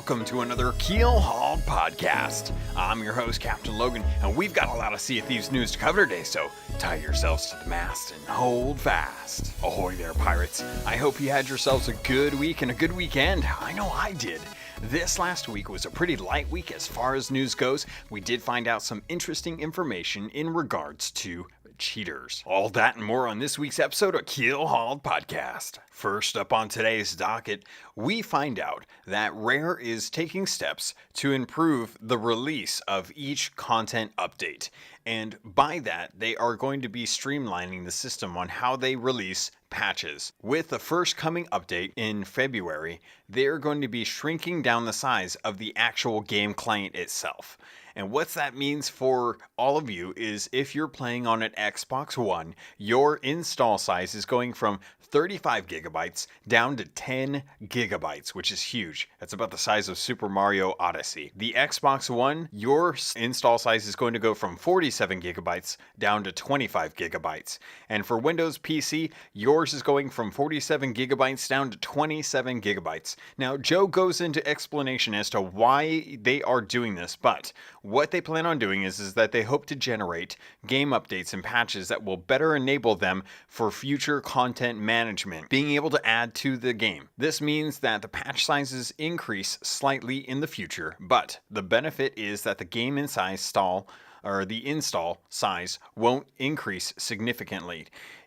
welcome to another Keelhauled podcast. I'm your host, CaptainLogun, and we've got a lot of Sea of Thieves news to cover today, so tie yourselves to the mast and hold fast. Ahoy there, pirates. I hope you had yourselves a good week and a good weekend. I know I did. This last week was a pretty light week as far as news goes. We did find out some interesting information in regards to cheaters. All that and more on this week's episode of Keelhauled Podcast. First up on today's docket, we find out that Rare is taking steps to improve the release of each content update. And by that, they are going to be streamlining the system on how they release patches. With the first coming update in February, they're going to be shrinking down the size of the actual game client itself. And what that means for all of you is if you're playing on an Xbox One, your install size is going from 35 gigabytes down to 10 gigabytes, which is huge. That's about the size of Super Mario Odyssey. The Xbox One, your install size is going to go from 47 gigabytes down to 25 gigabytes. And for Windows PC, yours is going from 47 gigabytes down to 27 gigabytes. Now, Joe goes into explanation as to why they are doing this, but what they plan on doing is that they hope to generate game updates and patches that will better enable them for future content management, being able to add to the game. This means that the patch sizes increase slightly in the future, but the benefit is that the game install size won't increase significantly.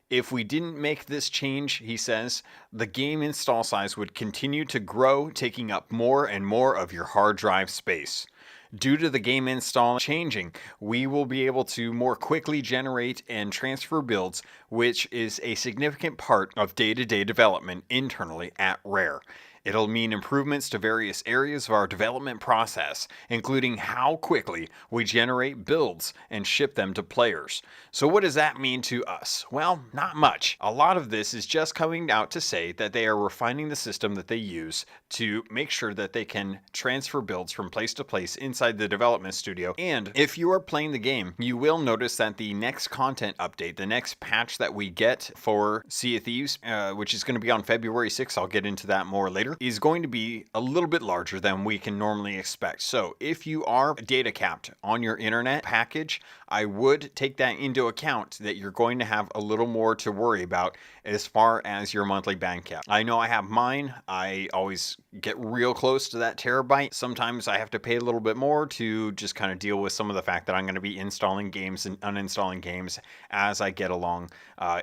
If we didn't make this change, he says, the game install size would continue to grow, taking up more and more of your hard drive space. Due to the game install changing, we will be able to more quickly generate and transfer builds, which is a significant part of day-to-day development internally at Rare. It'll mean improvements to various areas of our development process, including how quickly we generate builds and ship them to players. So what does that mean to us? Well, not much. A lot of this is just coming out to say that they are refining the system that they use to make sure that they can transfer builds from place to place inside the development studio. And if you are playing the game, you will notice that the next content update, the next patch that we get for Sea of Thieves, which is going to be on February 6th, I'll get into that more later, is going to be a little bit larger than we can normally expect. So if you are data capped on your internet package, I would take that into account that you're going to have a little more to worry about as far as your monthly band cap. I know I have mine. I always get real close to that terabyte. Sometimes I have to pay a little bit more to just kind of deal with some of the fact that I'm going to be installing games and uninstalling games as I get along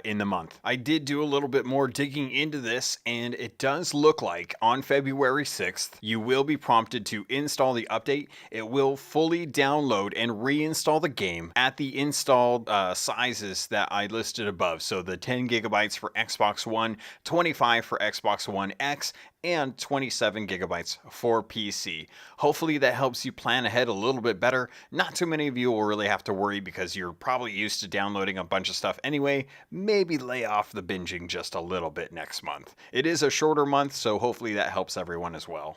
in the month. I did do a little bit more digging into this, and it does look like on February 6th, you will be prompted to install the update. It will fully download and reinstall the game at the installed sizes that I listed above. So the 10 gigabytes for Xbox One, 25 for Xbox One X, and 27 gigabytes for PC. Hopefully that helps you plan ahead a little bit better. Not too many of you will really have to worry because you're probably used to downloading a bunch of stuff anyway. Maybe lay off the binging just a little bit next month. It is a shorter month, so hopefully that helps everyone as well.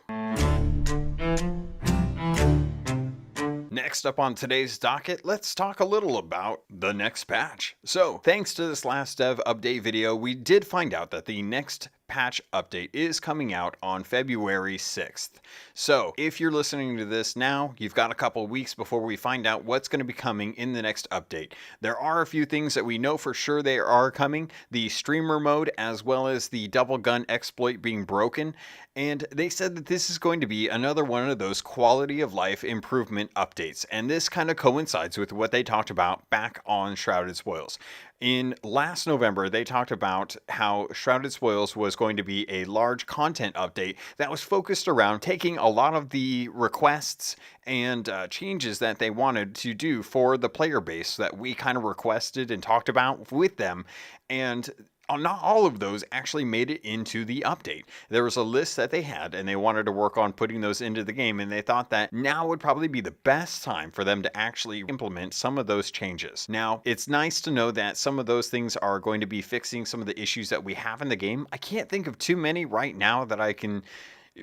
Next up on today's docket, let's talk a little about the next patch. So, thanks to this last dev update video, we did find out that the next patch update is coming out on February 6th. So if you're listening to this now, you've got a couple weeks before we find out what's going to be coming in the next update. There are a few things that we know for sure they are coming, the streamer mode as well as the double gun exploit being broken, and they said that this is going to be another one of those quality of life improvement updates, and this kind of coincides with what they talked about back on Shrouded Spoils. In last November, they talked about how Shrouded Spoils was going to be a large content update that was focused around taking a lot of the requests and changes that they wanted to do for the player base that we kind of requested and talked about with them. And not all of those actually made it into the update. There was a list that they had and they wanted to work on putting those into the game, and they thought that now would probably be the best time for them to actually implement some of those changes. Now, it's nice to know that some of those things are going to be fixing some of the issues that we have in the game. I can't think of too many right now that I can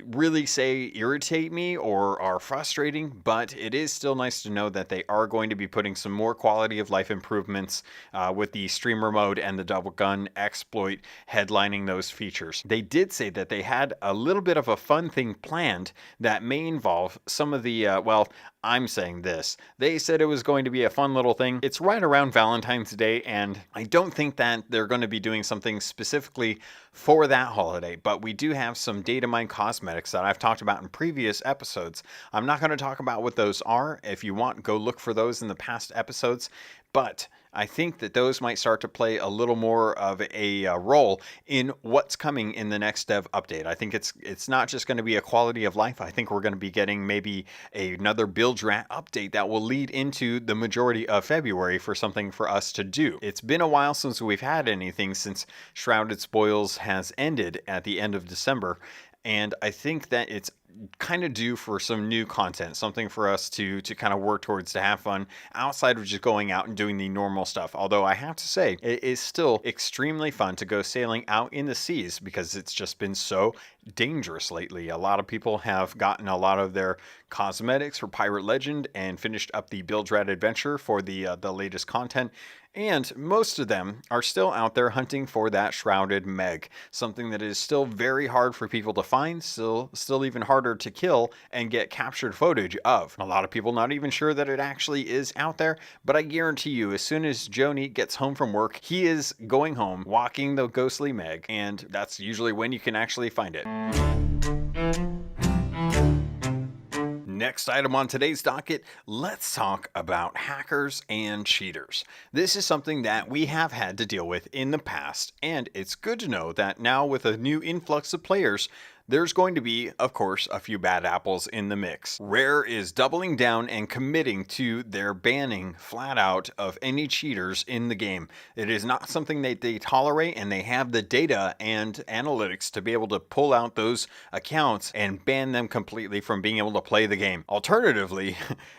really say irritate me or are frustrating, but it is still nice to know that they are going to be putting some more quality of life improvements with the streamer mode and the double gun exploit headlining those features. They did say that they had a little bit of a fun thing planned that may involve some of the, I'm saying this. They said it was going to be a fun little thing. It's right around Valentine's Day, and I don't think that they're going to be doing something specifically for that holiday, but we do have some data mine cosmetics that I've talked about in previous episodes. I'm not going to talk about what those are. If you want, go look for those in the past episodes. But I think that those might start to play a little more of a role in what's coming in the next dev update. I think it's not just going to be a quality of life. I think we're going to be getting maybe another build rat update that will lead into the majority of February for something for us to do. It's been a while since we've had anything since Shrouded Spoils has ended at the end of December. And I think that it's kind of due for some new content, something for us to kind of work towards, to have fun outside of just going out and doing the normal stuff. Although I have to say, it is still extremely fun to go sailing out in the seas because it's just been so dangerous lately. A lot of people have gotten a lot of their cosmetics for Pirate Legend and finished up the Build Rat Adventure for the latest content. And most of them are still out there hunting for that shrouded Meg, something that is still very hard for people to find, still even harder to kill and get captured footage of. A lot of people not even sure that it actually is out there, but I guarantee you, as soon as Joe Neat gets home from work, he is going home, walking the ghostly Meg, and that's usually when you can actually find it. Next item on today's docket, let's talk about hackers and cheaters. This is something that we have had to deal with in the past, and it's good to know that now with a new influx of players, there's going to be, of course, a few bad apples in the mix. Rare is doubling down and committing to their banning flat out of any cheaters in the game. It is not something that they tolerate, and they have the data and analytics to be able to pull out those accounts and ban them completely from being able to play the game. Alternatively,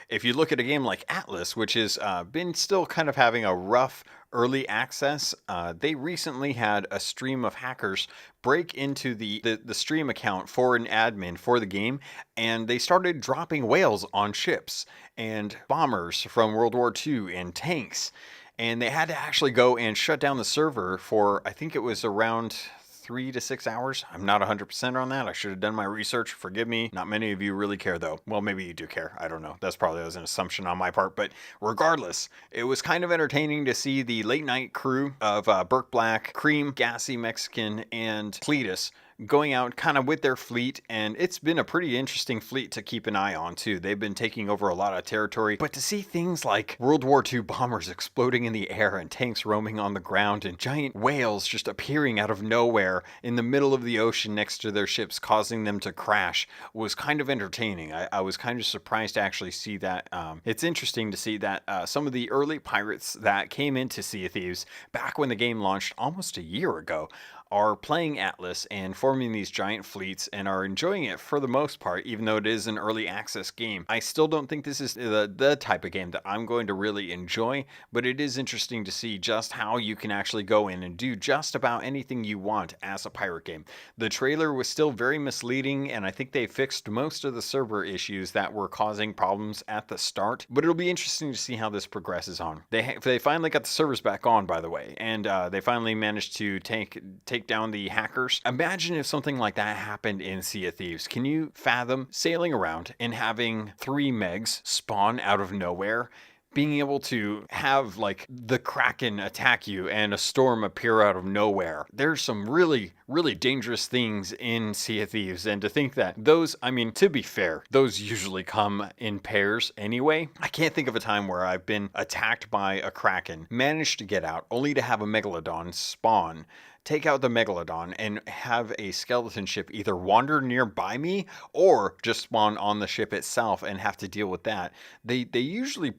if you look at a game like Atlas, which has been still kind of having a rough early access, they recently had a stream of hackers break into the stream account for an admin for the game, and they started dropping whales on ships and bombers from World War II and tanks. And they had to actually go and shut down the server for, I think it was around 3 to 6 hours. I'm not 100% on that. I should have done my research. Forgive me. Not many of you really care though. Well, maybe you do care. I don't know. That's probably an assumption on my part. But regardless, it was kind of entertaining to see the late night crew of Burke Black, Cream, Gassy Mexican, and Cletus going out kind of with their fleet, and it's been a pretty interesting fleet to keep an eye on too. They've been taking over a lot of territory, but to see things like World War II bombers exploding in the air and tanks roaming on the ground and giant whales just appearing out of nowhere in the middle of the ocean next to their ships, causing them to crash, was kind of entertaining. I was kind of surprised to actually see that. It's interesting to see that some of the early pirates that came into Sea of Thieves back when the game launched almost a year ago are playing Atlas and forming these giant fleets and are enjoying it for the most part, even though it is an early access game. I still don't think this is the type of game that I'm going to really enjoy, but it is interesting to see just how you can actually go in and do just about anything you want as a pirate game. The trailer was still very misleading, and I think they fixed most of the server issues that were causing problems at the start, but it'll be interesting to see how this progresses on. They finally got the servers back on, by the way, and they finally managed to take down the hackers. Imagine if something like that happened in Sea of Thieves. Can you fathom sailing around and having 3 Megs spawn out of nowhere? Being able to have like the Kraken attack you and a storm appear out of nowhere. There's some really, really dangerous things in Sea of Thieves. And to think that those, I mean, to be fair, those usually come in pairs anyway. I can't think of a time where I've been attacked by a Kraken, managed to get out, only to have a Megalodon spawn, take out the Megalodon, and have a skeleton ship either wander nearby me or just spawn on the ship itself and have to deal with that. They usually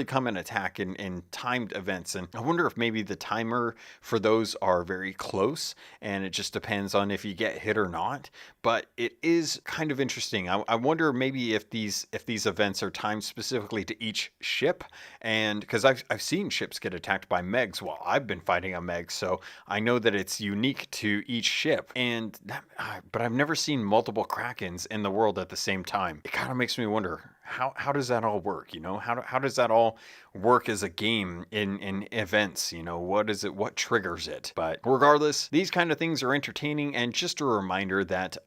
come and attack in timed events, and I wonder if maybe the timer for those are very close and it just depends on if you get hit or not. But it is kind of interesting. I wonder maybe if these events are timed specifically to each ship, and because I've seen ships get attacked by Megs while I've been fighting a Meg, so I know that it's unique to each ship, but I've never seen multiple Krakens in the world at the same time. It kind of makes me wonder, how does that all work? How does that all work as a game in events? What triggers it? But regardless, these kind of things are entertaining, and just a reminder that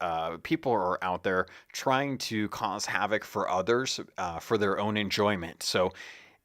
people are out there trying to cause havoc for others for their own enjoyment. So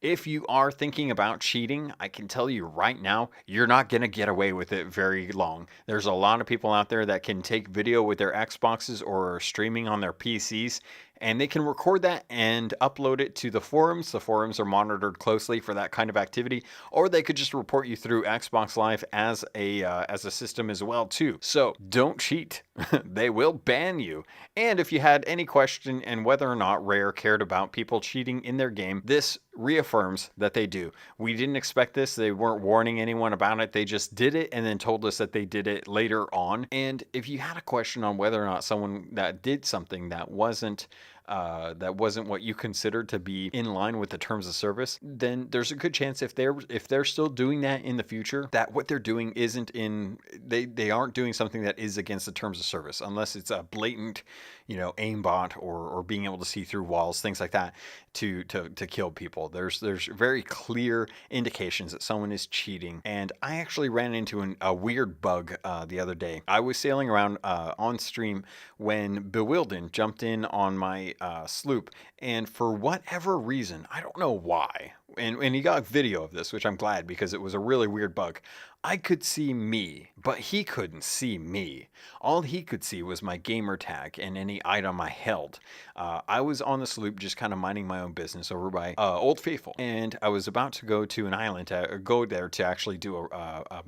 if you are thinking about cheating, I can tell you right now, you're not going to get away with it very long. There's a lot of people out there that can take video with their Xboxes or streaming on their PCs, and they can record that and upload it to the forums. The forums are monitored closely for that kind of activity, or they could just report you through Xbox Live as a system as well too. So don't cheat. They will ban you. And if you had any question in whether or not Rare cared about people cheating in their game, this reaffirms that they do. We didn't expect this. They weren't warning anyone about it. They just did it and then told us that they did it later on. And if you had a question on whether or not someone that did something that wasn't what you considered to be in line with the terms of service, then there's a good chance if they're still doing that in the future, that what they're doing they aren't doing something that is against the terms of service, unless it's a blatant, aimbot or being able to see through walls, things like that, to kill people. There's very clear indications that someone is cheating. And I actually ran into a weird bug the other day. I was sailing around on stream when Bewilden jumped in on my sloop, and for whatever reason, I don't know why, and he got video of this, which I'm glad, because it was a really weird bug. I could see me, but he couldn't see me. All he could see was my gamer tag and any item I held. I was on the sloop just kind of minding my own business over by Old Faithful, and I was about to go to an island to go there to actually do a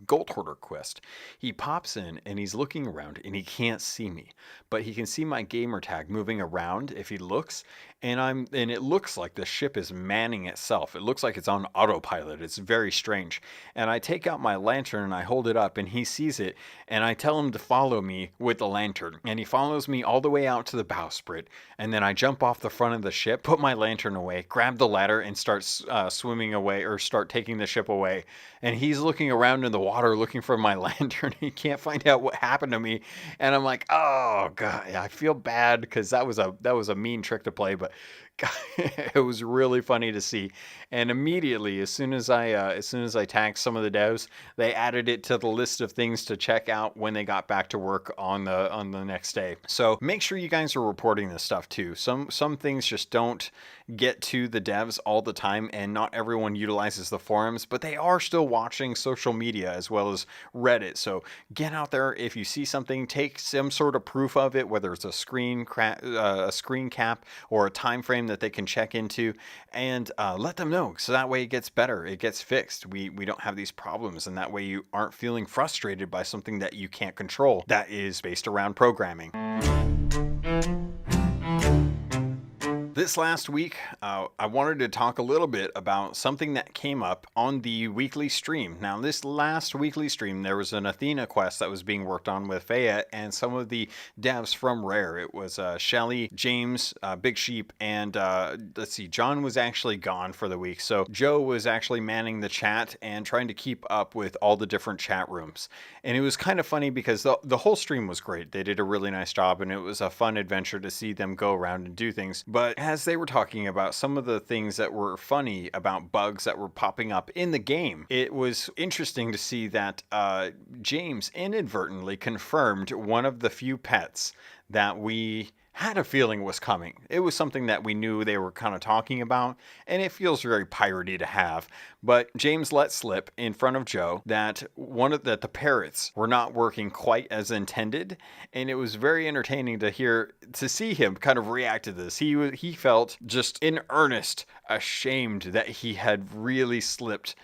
gold hoarder quest. He pops in and he's looking around and he can't see me, but he can see my gamer tag moving around if he looks, and it looks like the ship is manning itself. It looks like it's on autopilot. It's very strange. And I take out my lantern and I hold it up and he sees it, and I tell him to follow me with the lantern, and he follows me all the way out to the bowsprit, and then I jump off the front of the ship, put my lantern away, grab the ladder, and start swimming away, or start taking the ship away. And he's looking around in the water looking for my lantern. He can't find out what happened to me, and I'm like, oh god, I feel bad, because that was a mean trick to play, but it was really funny to see. And immediately, as soon as I tagged some of the devs, they added it to the list of things to check out when they got back to work on the next day. So make sure you guys are reporting this stuff too. Some things just don't get to the devs all the time, and not everyone utilizes the forums, but they are still watching social media as well as Reddit. So get out there. If you see something, take some sort of proof of it, whether it's a screen cap or a time frame that they can check into, and let them know, so that way it gets better, it gets fixed. We don't have these problems, and that way you aren't feeling frustrated by something that you can't control that is based around programming. This last week, I wanted to talk a little bit about something that came up on the weekly stream. Now, this last weekly stream, there was an Athena quest that was being worked on with Faya and some of the devs from Rare. It was Shelly, James, Big Sheep, and let's see, John was actually gone for the week. So Joe was actually manning the chat and trying to keep up with all the different chat rooms. And it was kind of funny because the whole stream was great. They did a really nice job, and it was a fun adventure to see them go around and do things. But as they were talking about some of the things that were funny about bugs that were popping up in the game, it was interesting to see that James inadvertently confirmed one of the few pets that we had a feeling was coming. It was something that we knew they were kind of talking about, and it feels very piratey to have. But James let slip in front of Joe that the parrots were not working quite as intended, and it was very entertaining to see him kind of react to this. He felt just in earnest ashamed that he had really slipped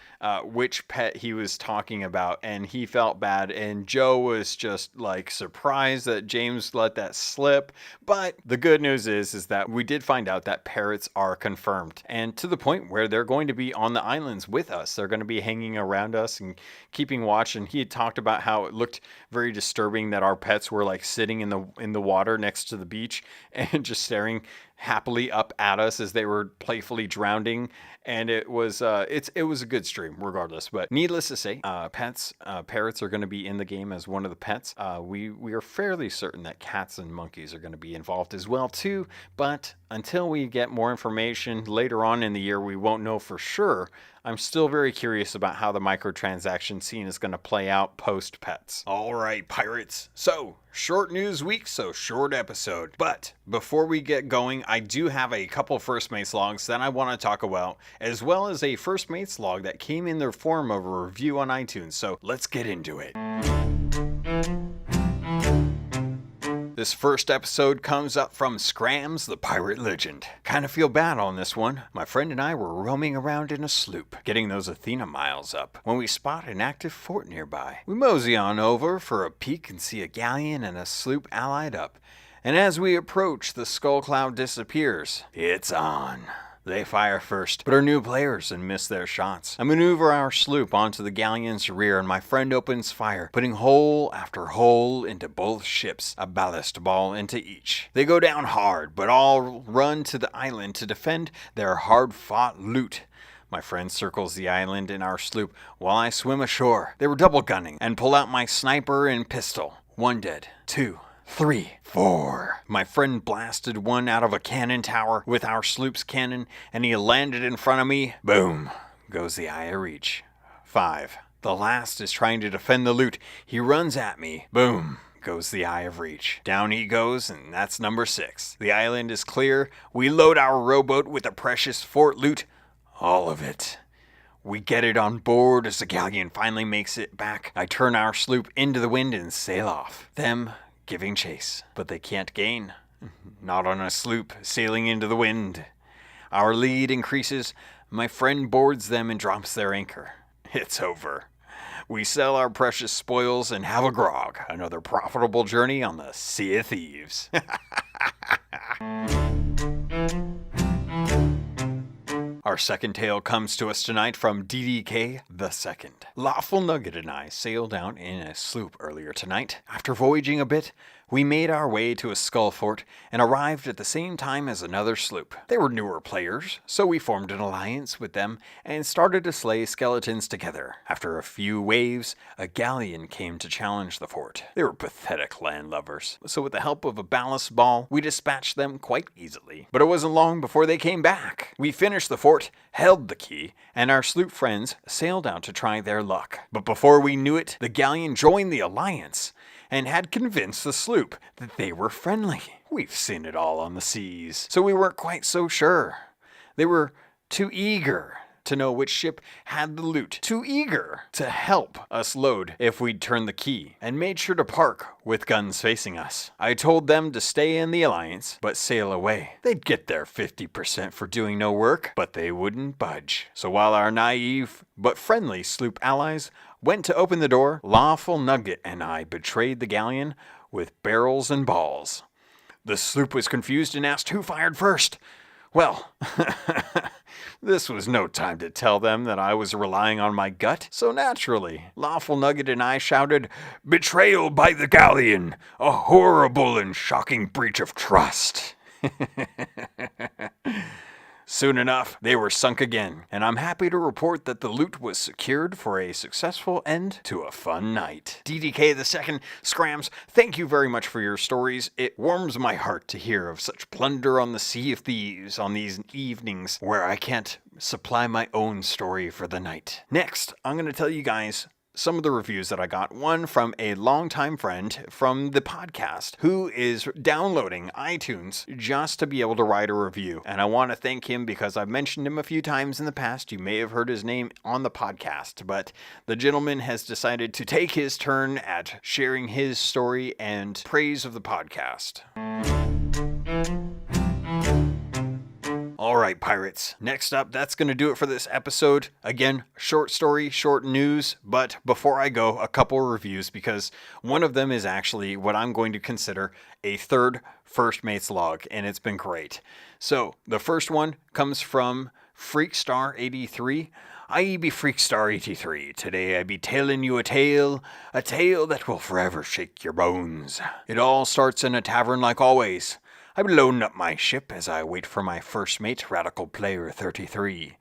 which pet he was talking about, and he felt bad, and Joe was just like surprised that James let that slip. But the good news is that we did find out that parrots are confirmed, and to the point where they're going to be on the islands with us. They're going to be hanging around us and keeping watch. And he had talked about how it looked very disturbing that our pets were like sitting in the water next to the beach and just staring happily up at us as they were playfully drowning. And it was it was a good stream regardless. But needless to say, parrots are going to be in the game as one of the pets. We are fairly certain that cats and monkeys are going to be involved as well too. But until we get more information later on in the year, we won't know for sure. I'm still very curious about how the microtransaction scene is going to play out post pets. All right, pirates. So, short news week, so short episode. But before we get going, I do have a couple First Mates logs that I want to talk about, as well as a First Mates log that came in the form of a review on iTunes. So, let's get into it. This first episode comes up from Scrams, the pirate legend. Kind of feel bad on this one. My friend and I were roaming around in a sloop, getting those Athena miles up, when we spot an active fort nearby. We mosey on over for a peek and see a galleon and a sloop allied up. And as we approach, the skull cloud disappears. It's on. They fire first, but are new players and miss their shots. I maneuver our sloop onto the galleon's rear and my friend opens fire, putting hole after hole into both ships, a ballast ball into each. They go down hard, but all run to the island to defend their hard-fought loot. My friend circles the island in our sloop while I swim ashore. They were double gunning and pull out my sniper and pistol. 1 dead, 2, 3, 4. My friend blasted one out of a cannon tower with our sloop's cannon, and he landed in front of me. Boom goes the eye of reach. 5. The last is trying to defend the loot. He runs at me. Boom goes the eye of reach. Down he goes, and that's number 6. The island is clear. We load our rowboat with the precious fort loot. All of it. We get it on board as the galleon finally makes it back. I turn our sloop into the wind and sail off. Them giving chase, but they can't gain. Not on a sloop sailing into the wind. Our lead increases. My friend boards them and drops their anchor. It's over. We sell our precious spoils and have a grog. Another profitable journey on the Sea of Thieves. Our second tale comes to us tonight from DDK the Second. Lawful Nugget and I sailed out in a sloop earlier tonight. After voyaging a bit, we made our way to a skull fort and arrived at the same time as another sloop. They were newer players, so we formed an alliance with them and started to slay skeletons together. After a few waves, a galleon came to challenge the fort. They were pathetic landlubbers, so with the help of a ballast ball, we dispatched them quite easily. But it wasn't long before they came back. We finished the fort, held the key, and our sloop friends sailed out to try their luck. But before we knew it, the galleon joined the alliance and had convinced the sloop that they were friendly. We've seen it all on the seas, so we weren't quite so sure. They were too eager to know which ship had the loot, too eager to help us load if we'd turn the key, and made sure to park with guns facing us. I told them to stay in the alliance, but sail away. They'd get their 50% for doing no work, but they wouldn't budge. So while our naive but friendly sloop allies went to open the door, Lawful Nugget and I betrayed the galleon with barrels and balls. The sloop was confused and asked who fired first. Well, this was no time to tell them that I was relying on my gut, so naturally, Lawful Nugget and I shouted, "Betrayal by the galleon! A horrible and shocking breach of trust!" Soon enough, they were sunk again, and I'm happy to report that the loot was secured for a successful end to a fun night. DDK the Second, Scrams, thank you very much for your stories. It warms my heart to hear of such plunder on the Sea of Thieves on these evenings where I can't supply my own story for the night. Next, I'm going to tell you guys some of the reviews that I got. One from a longtime friend from the podcast who is downloading iTunes just to be able to write a review. And I want to thank him because I've mentioned him a few times in the past. You may have heard his name on the podcast, but the gentleman has decided to take his turn at sharing his story and praise of the podcast. All right, pirates. Next up, that's going to do it for this episode. Again, short story, short news, but before I go, a couple reviews because one of them is actually what I'm going to consider a third First Mates log, and it's been great. So, the first one comes from Freakstar83. I be Freakstar83. Today I be telling you a tale that will forever shake your bones. It all starts in a tavern like always. I'm loading up my ship as I wait for my first mate, Radical Player 33.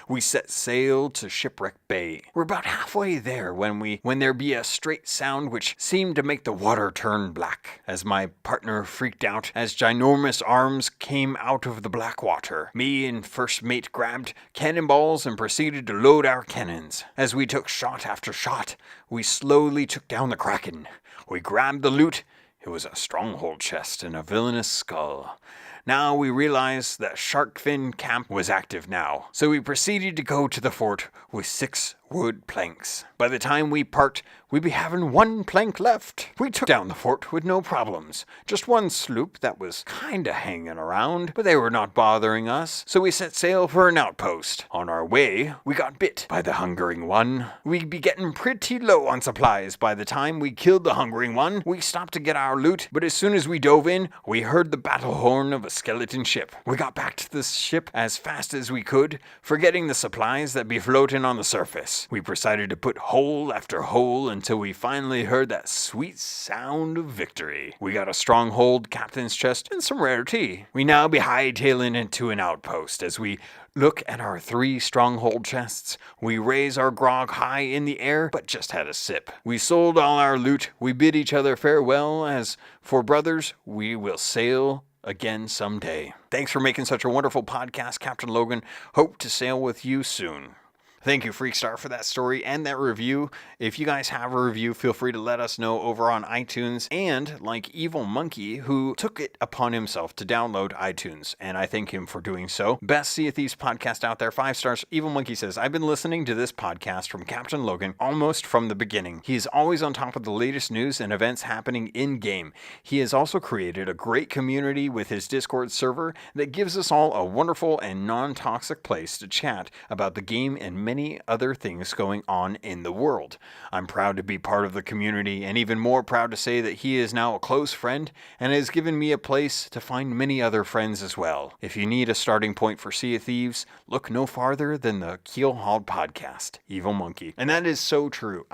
We set sail to Shipwreck Bay. We're about halfway there when there be a straight sound which seemed to make the water turn black, as my partner freaked out as ginormous arms came out of the black water. Me and first mate grabbed cannonballs and proceeded to load our cannons. As we took shot after shot, we slowly took down the Kraken. We grabbed the loot. It was a stronghold chest and a villainous skull. Now we realized that Sharkfin Camp was active now, so we proceeded to go to the fort with 6 wood planks. By the time we part, we'd be having 1 plank left. We took down the fort with no problems. Just one sloop that was kinda hanging around, but they were not bothering us, so we set sail for an outpost. On our way, we got bit by the hungering one. We'd be getting pretty low on supplies by the time we killed the hungering one. We stopped to get our loot, but as soon as we dove in, we heard the battle horn of a skeleton ship. We got back to the ship as fast as we could, forgetting the supplies that be floating on the surface. We proceeded to put hole after hole until we finally heard that sweet sound of victory. We got a stronghold, captain's chest, and some rare tea. We now be hightailing into an outpost. As we look at our 3 stronghold chests, we raise our grog high in the air, but just had a sip. We sold all our loot. We bid each other farewell. As for brothers, we will sail again someday. Thanks for making such a wonderful podcast, Captain Logun. Hope to sail with you soon. Thank you, Freakstar, for that story and that review. If you guys have a review, feel free to let us know over on iTunes. And like Evil Monkey, who took it upon himself to download iTunes, and I thank him for doing so. Best Sea of Thieves podcast out there, 5 stars. Evil Monkey says, I've been listening to this podcast from Captain Logun almost from the beginning. He is always on top of the latest news and events happening in-game. He has also created a great community with his Discord server that gives us all a wonderful and non-toxic place to chat about the game and many other things going on in the world. I'm proud to be part of the community, and even more proud to say that he is now a close friend and has given me a place to find many other friends as well. If you need a starting point for Sea of Thieves, look no farther than the Keelhauled podcast, Evil Monkey. And that is so true.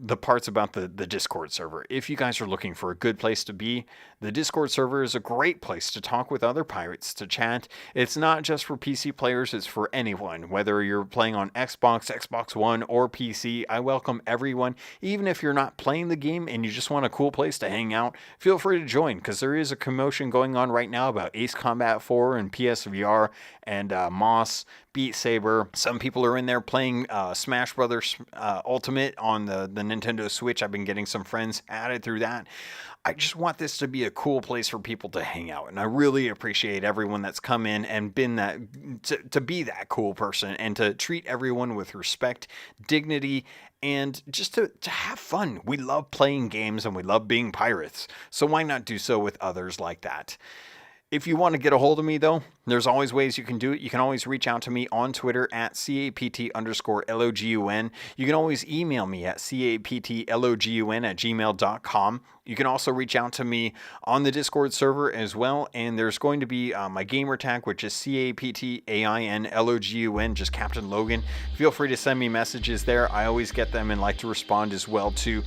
The parts about the Discord server. If you guys are looking for a good place to be, the Discord server is a great place to talk with other pirates, to chat. It's not just for PC players, it's for anyone. Whether you're playing on Xbox, Xbox One, or PC, I welcome everyone. Even if you're not playing the game and you just want a cool place to hang out, feel free to join, because there is a commotion going on right now about Ace Combat 4 and PSVR and Moss, Beat Saber. Some people are in there playing Smash Brothers Ultimate on the Nintendo Switch. I've been getting some friends added through that. I just want this to be a cool place for people to hang out, and I really appreciate everyone that's come in and been that to be that cool person and to treat everyone with respect, dignity, and just to have fun. We love playing games and we love being pirates, so why not do so with others like that? If you want to get a hold of me, though, there's always ways you can do it. You can always reach out to me on Twitter at CAPT_LOGUN. You can always email me at CAPTLOGUN@gmail.com. You can also reach out to me on the Discord server as well. And there's going to be my Gamertag, which is CAPTAINLOGUN, just Captain Logun. Feel free to send me messages there. I always get them and like to respond as well, too.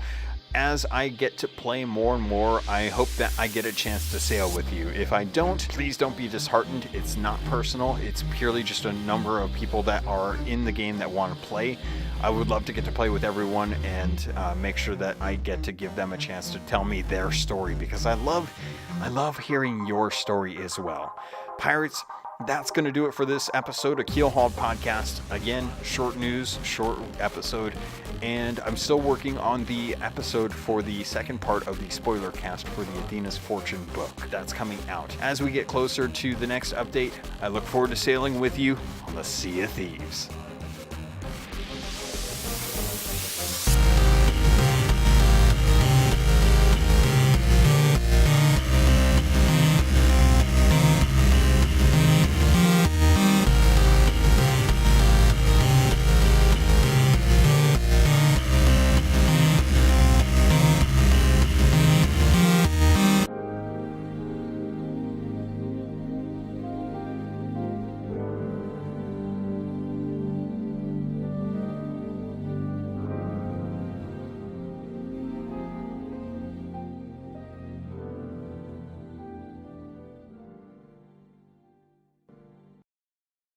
As I get to play more and more, I hope that I get a chance to sail with you. If I don't, please don't be disheartened. It's not personal. It's purely just a number of people that are in the game that want to play. I would love to get to play with everyone and make sure that I get to give them a chance to tell me their story, because I love hearing your story as well. Pirates, that's going to do it for this episode of Keelhauled Podcast. Again, short news, short episode, and I'm still working on the episode for the second part of the spoiler cast for the Athena's Fortune book. That's coming out. As we get closer to the next update, I look forward to sailing with you on the Sea of Thieves.